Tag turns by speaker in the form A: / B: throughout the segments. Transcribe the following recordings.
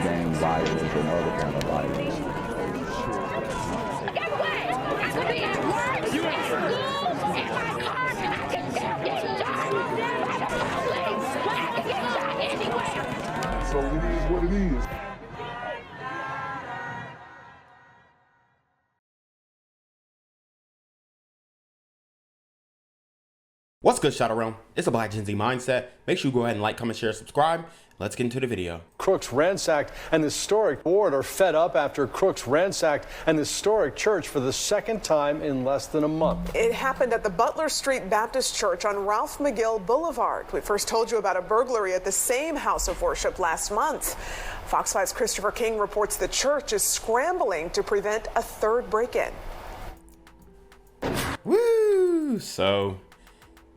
A: gang violence and other kind of violence.
B: Get away! I could be at work, at school, in my car, I can still get shot by the police, but I can get shot anywhere.
A: So it is what it is.
C: What's good, Shadow Realm? It's a Black Gen Z Mindset. Make sure you go ahead and like, comment, share, subscribe. Let's get into the video.
D: Crooks ransacked an historic board are fed up after crooks ransacked an historic church for the second time in less than a month.
E: It happened at the Butler Street Baptist Church on Ralph McGill Boulevard. We first told you about a burglary at the same house of worship last month. Fox 5's Christopher King reports the church is scrambling to prevent a third break-in.
C: Woo! So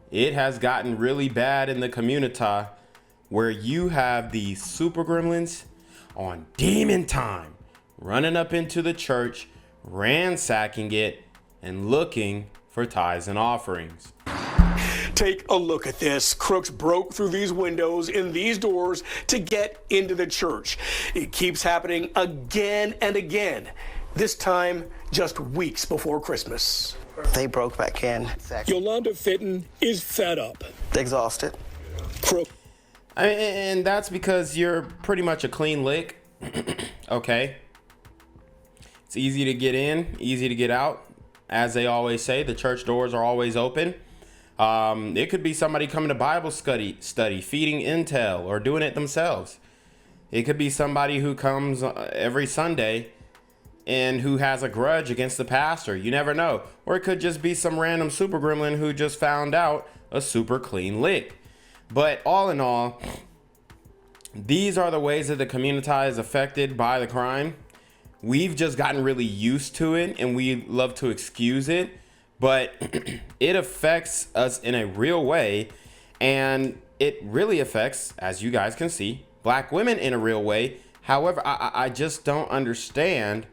C: it has gotten really bad in the community where you have these super gremlins on demon time running up into the church, ransacking it, and looking for tithes and offerings.
F: Take a look at this. Crooks broke through these windows in these doors to get into the church. It keeps happening again and again, this time just weeks before Christmas.
G: They broke back in.
F: Yolanda Fitton is fed up.
G: Exhausted.
F: Crook.
C: And that's because you're pretty much a clean lick. Okay. It's easy to get in, easy to get out. As they always say, the church doors are always open. It could be somebody coming to Bible study, feeding intel, or doing it themselves. It could be somebody who comes every Sunday and who has a grudge against the pastor. You never know. Or it could just be some random super gremlin who just found out a super clean lick. But all in all, these are the ways that the community is affected by the crime. We've just gotten really used to it and we love to excuse it, but it affects us in a real way. And it really affects, as you guys can see, black women in a real way. However, I just don't understand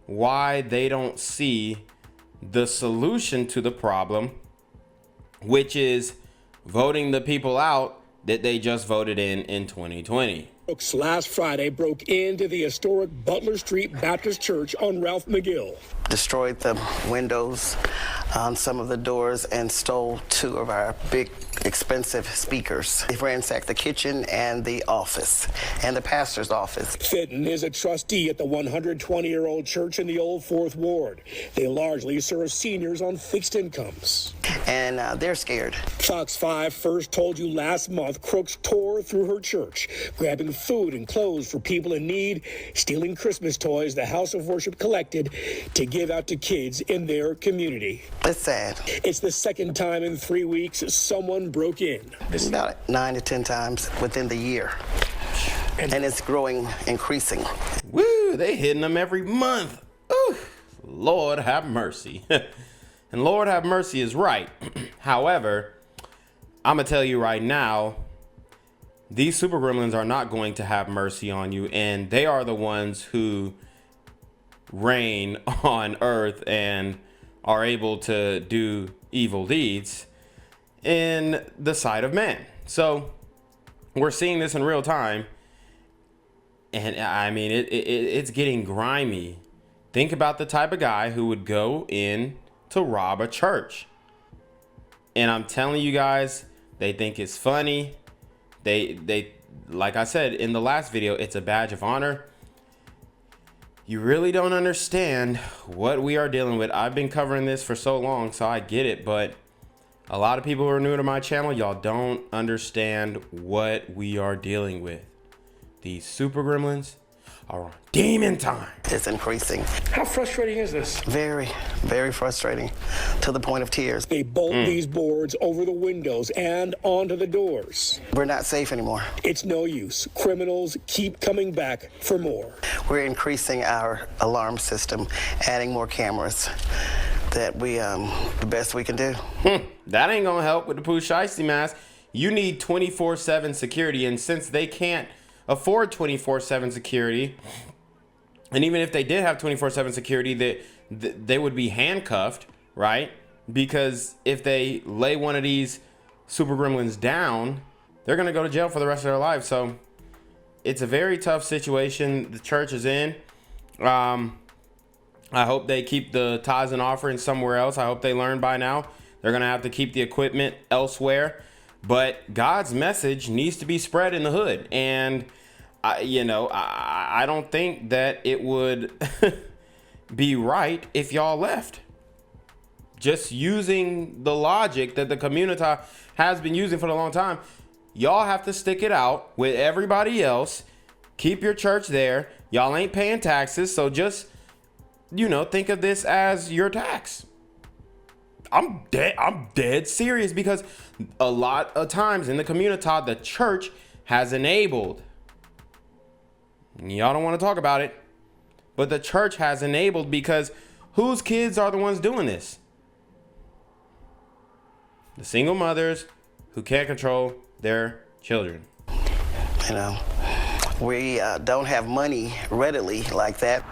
C: why they don't see the solution to the problem, which is voting the people out that they just voted in 2020.
F: Crooks last Friday broke into the historic Butler Street Baptist Church on Ralph McGill.
G: Destroyed the windows on some of the doors and stole two of our big, expensive speakers. They ransacked the kitchen and the office and the pastor's office.
F: Fitton is a trustee at the 120-year-old church in the Old Fourth Ward. They largely serve seniors on fixed incomes.
G: And they're scared.
F: Fox 5 first told you last month crooks tore through her church, grabbing food and clothes for people in need, stealing Christmas toys the house of worship collected to give out to kids in their community.
G: It's sad.
F: It's the second time in 3 weeks someone broke in.
G: About 9 to 10 times within the year. And it's growing, increasing.
C: Woo, they hitting them every month. Ooh, Lord have mercy. And Lord have mercy is right. However, I'm gonna tell you right now, these super gremlins are not going to have mercy on you, and they are the ones who reign on earth and are able to do evil deeds in the sight of man. So we're seeing this in real time, and I mean it's getting grimy. Think about the type of guy who would go in to rob a church, and I'm telling you guys, they think it's funny. They like I said in the last video, it's a badge of honor. You really don't understand what we are dealing with. I've been covering this for so long, so I get it, but a lot of people who are new to my channel, y'all don't understand what we are dealing with. These super gremlins are on demon time.
G: It's increasing.
F: How frustrating is this?
G: Very, very frustrating to the point of tears.
F: They bolt these boards over the windows and onto the doors.
G: We're not safe anymore.
F: It's no use. Criminals keep coming back for more.
G: We're increasing our alarm system, adding more cameras. That the best we can do.
C: That ain't gonna help with the Pooh Shiesty mask. You need 24/7 security, and since they can't afford 24/7 security, and even if they did have 24/7 security, they would be handcuffed, right? Because if they lay one of these super gremlins down, they're gonna go to jail for the rest of their lives. So it's a very tough situation the church is in. I hope they keep the tithes and offerings somewhere else. I hope they learn by now. They're going to have to keep the equipment elsewhere. But God's message needs to be spread in the hood. And, I don't think that it would be right if y'all left. Just using the logic that the community has been using for a long time. Y'all have to stick it out with everybody else. Keep your church there. Y'all ain't paying taxes. So just, think of this as your tax. I'm dead serious, because a lot of times in the community, the church has enabled. Y'all don't want to talk about it, but the church has enabled, because whose kids are the ones doing this? The single mothers who can't control their children.
G: We don't have money readily like that.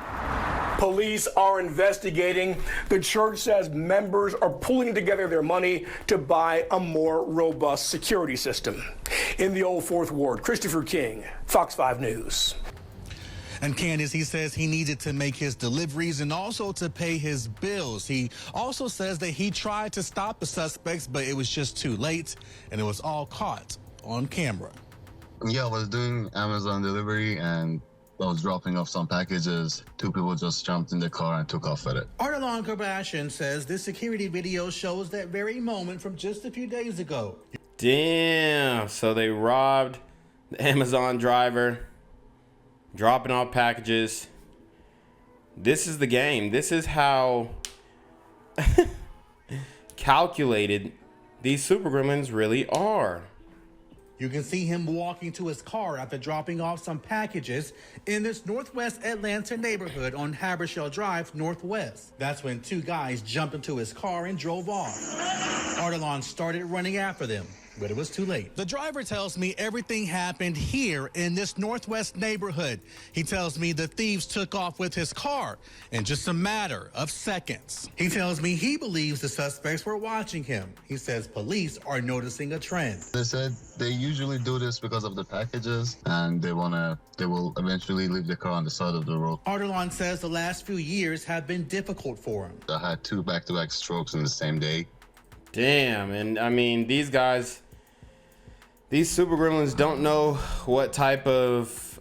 F: Police are investigating. The church says members are pulling together their money to buy a more robust security system. In the Old Fourth Ward, Christopher King, Fox 5 News.
H: And Candace, he says he needed to make his deliveries and also to pay his bills. He also says that he tried to stop the suspects, but it was just too late, and it was all caught on camera.
I: Yeah, I was doing Amazon delivery, and I was dropping off some packages. Two people just jumped in the car and took off with it.
H: Artelon Kardashian says this security video shows that very moment from just a few days ago.
C: Damn. So they robbed the Amazon driver, dropping off packages. This is the game. This is how calculated these super gremlins really are.
H: You can see him walking to his car after dropping off some packages in this Northwest Atlanta neighborhood on Habershell Drive Northwest. That's when two guys jumped into his car and drove off. Artelon started running after them, but it was too late. The driver tells me everything happened here in this Northwest neighborhood. He tells me the thieves took off with his car in just a matter of seconds. He tells me he believes the suspects were watching him. He says police are noticing a trend.
I: They said they usually do this because of the packages, and they will eventually leave the car on the side of the road.
H: Artelon says the last few years have been difficult for him.
I: I had 2 back-to-back strokes in the same day.
C: Damn. And I mean, these guys, these super gremlins don't know what type of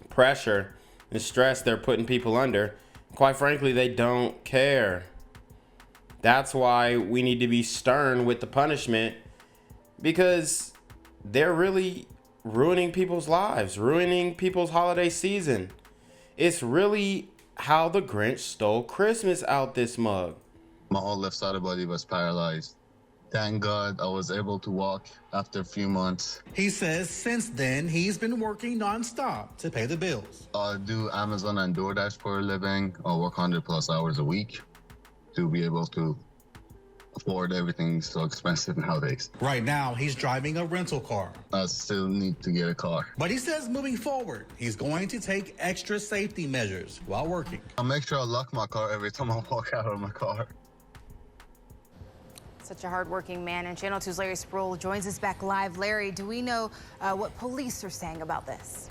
C: pressure and stress they're putting people under. Quite frankly, they don't care. That's why we need to be stern with the punishment, because they're really ruining people's lives, ruining people's holiday season. It's really how the Grinch stole Christmas out this mug.
I: My whole left side of the body was paralyzed. Thank God I was able to walk after a few months.
H: He says since then, he's been working nonstop to pay the bills.
I: I do Amazon and DoorDash for a living. I work 100+ hours a week to be able to afford everything so expensive nowadays.
H: Right now, he's driving a rental car.
I: I still need to get a car.
H: But he says moving forward, he's going to take extra safety measures while working.
I: I'll make sure I lock my car every time I walk out of my car.
J: Such a hardworking man. And Channel 2's Larry Sproul joins us back live. Larry, do we know what police are saying about this?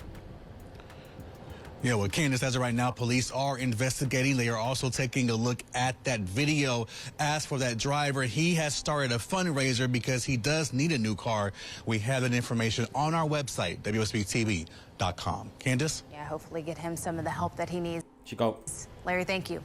H: Yeah, well, Candace, as of right now, police are investigating. They are also taking a look at that video. As for that driver, he has started a fundraiser because he does need a new car. We have that information on our website, WSBTV.com. Candace?
J: Yeah, hopefully get him some of the help that he needs.
C: Chico.
J: Larry, thank you.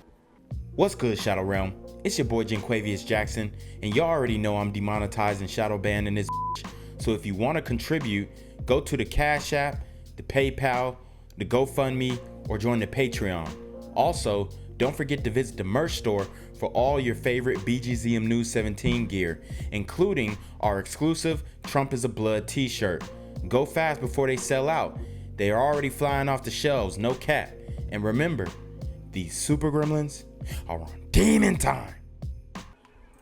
C: What's good, Shadow Realm? It's your boy Jenquavius Jackson, and y'all already know I'm demonetizing shadow banning this bitch. So if you want to contribute, go to the Cash App, the PayPal, the GoFundMe, or join the Patreon. Also, don't forget to visit the merch store for all your favorite BGZM News 17 gear, including our exclusive Trump is a Blood t-shirt. Go fast before they sell out. They are already flying off the shelves, no cap. And remember, these super gremlins are on demon time.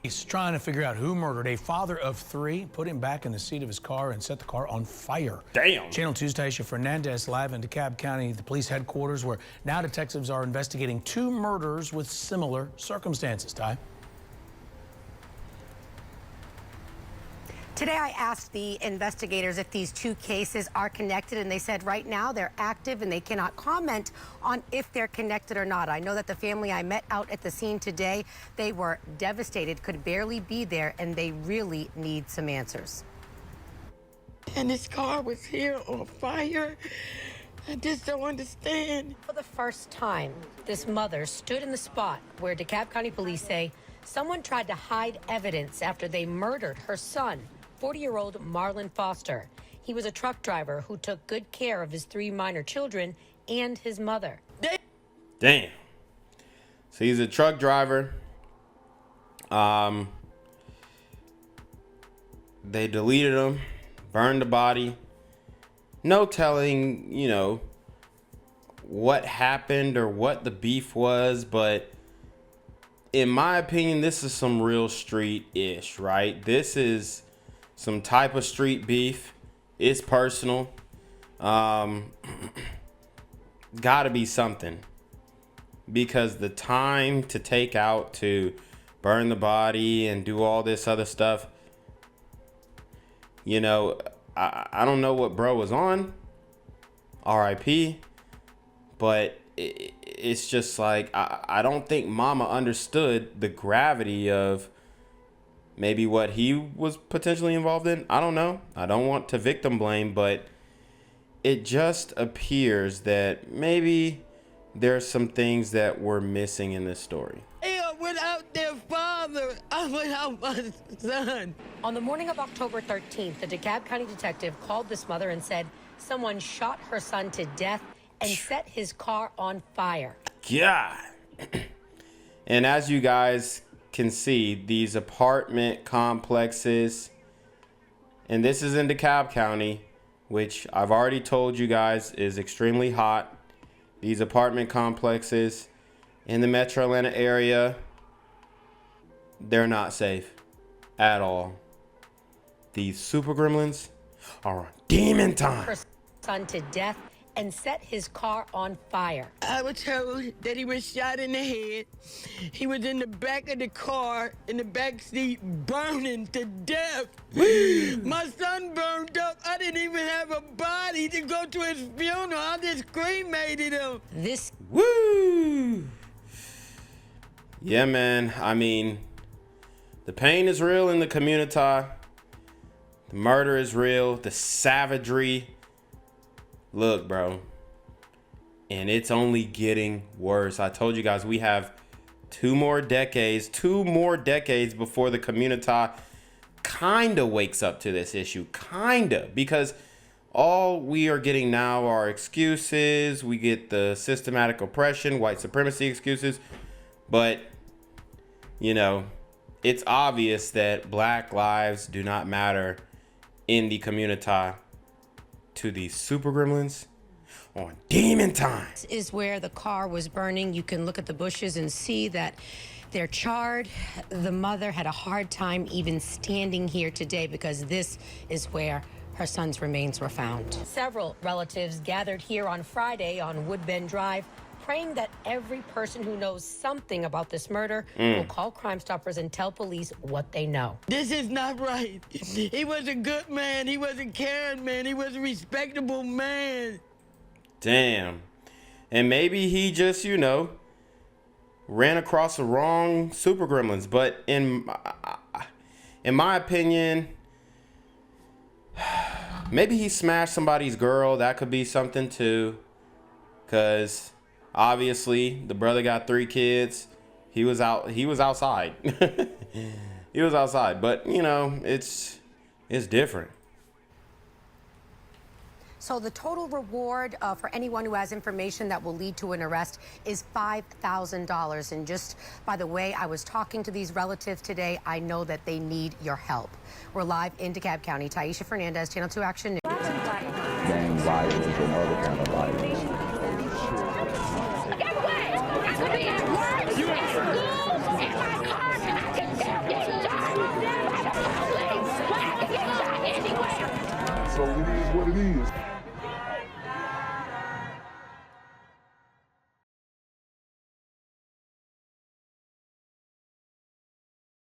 K: He's trying to figure out who murdered a father of 3, put him back in the seat of his car, and set the car on fire.
C: Damn.
K: Channel 2's Taisha Fernandez live in DeKalb County, the police headquarters, where now detectives are investigating 2 murders with similar circumstances. Ty?
L: Today I asked the investigators if these two cases are connected, and they said right now they're active and they cannot comment on if they're connected or not. I know that the family I met out at the scene today, they were devastated, could barely be there, and they really need some answers.
M: And this car was here on fire. I just don't understand.
L: For the first time, this mother stood in the spot where DeKalb County police say someone tried to hide evidence after they murdered her son, 40-year-old Marlin Foster. He was a truck driver who took good care of his 3 minor children and his mother.
C: Damn. So he's a truck driver. They deleted him, burned the body. No telling, you know, what happened or what the beef was, but in my opinion, this is some real street-ish, right? This is some type of street beef. It's personal. Gotta be something. Because the time to take out to burn the body and do all this other stuff, you know, I don't know what bro was on, RIP, but it's just like, I don't think mama understood the gravity of maybe what he was potentially involved in. I don't know. I don't want to victim blame, but it just appears that maybe there's some things that we're missing in this story.
M: Without their father, I'm without my son.
L: On the morning of October 13th, the DeKalb County detective called this mother and said someone shot her son to death and set his car on fire.
C: God. And as you guys can see, these apartment complexes, and this is in DeKalb County, which I've already told you guys is extremely hot. These apartment complexes in the metro Atlanta area, they're not safe at all. These super gremlins are on demon time.
L: Her son to death and set his car on fire.
M: I was told that he was shot in the head. He was in the back of the car, in the back seat, burning to death. My son burned up. I didn't even have a body to go to his funeral. I just cremated him.
L: This.
C: Woo! Yeah, man. I mean, the pain is real in the community. The murder is real. The savagery. Look, bro. And it's only getting worse. I told you guys we have 2 more decades before the community kind of wakes up to this issue. Kind of. Because all we are getting now are excuses. We get the systematic oppression, white supremacy excuses. But, you know, it's obvious that black lives do not matter in the community to these super gremlins on demon time.
L: This is where the car was burning. You can look at the bushes and see that they're charred. The mother had a hard time even standing here today because this is where her son's remains were found. Several relatives gathered here on Friday on Woodbend Drive, praying that every person who knows something about this murder will call Crime Stoppers and tell police what they know.
M: This is not right. He was a good man. He was a caring man. He was a respectable man.
C: Damn. And maybe he just, you know, ran across the wrong super gremlins. But in my opinion, maybe he smashed somebody's girl. That could be something too. Because obviously the brother got 3 kids. He was outside. He was outside. But, you know, it's different.
L: So the total reward for anyone who has information that will lead to an arrest is $5,000. And just by the way, I was talking to these relatives today. I know that they need your help. We're live in DeKalb County. Taisha Fernandez, Channel 2 Action News.
A: Gang violence and other kind of violence.
B: Guess what? I could be at work, at school, in my car, and I can still get shot by the police. But I can get shot anywhere.
A: So it is what it is.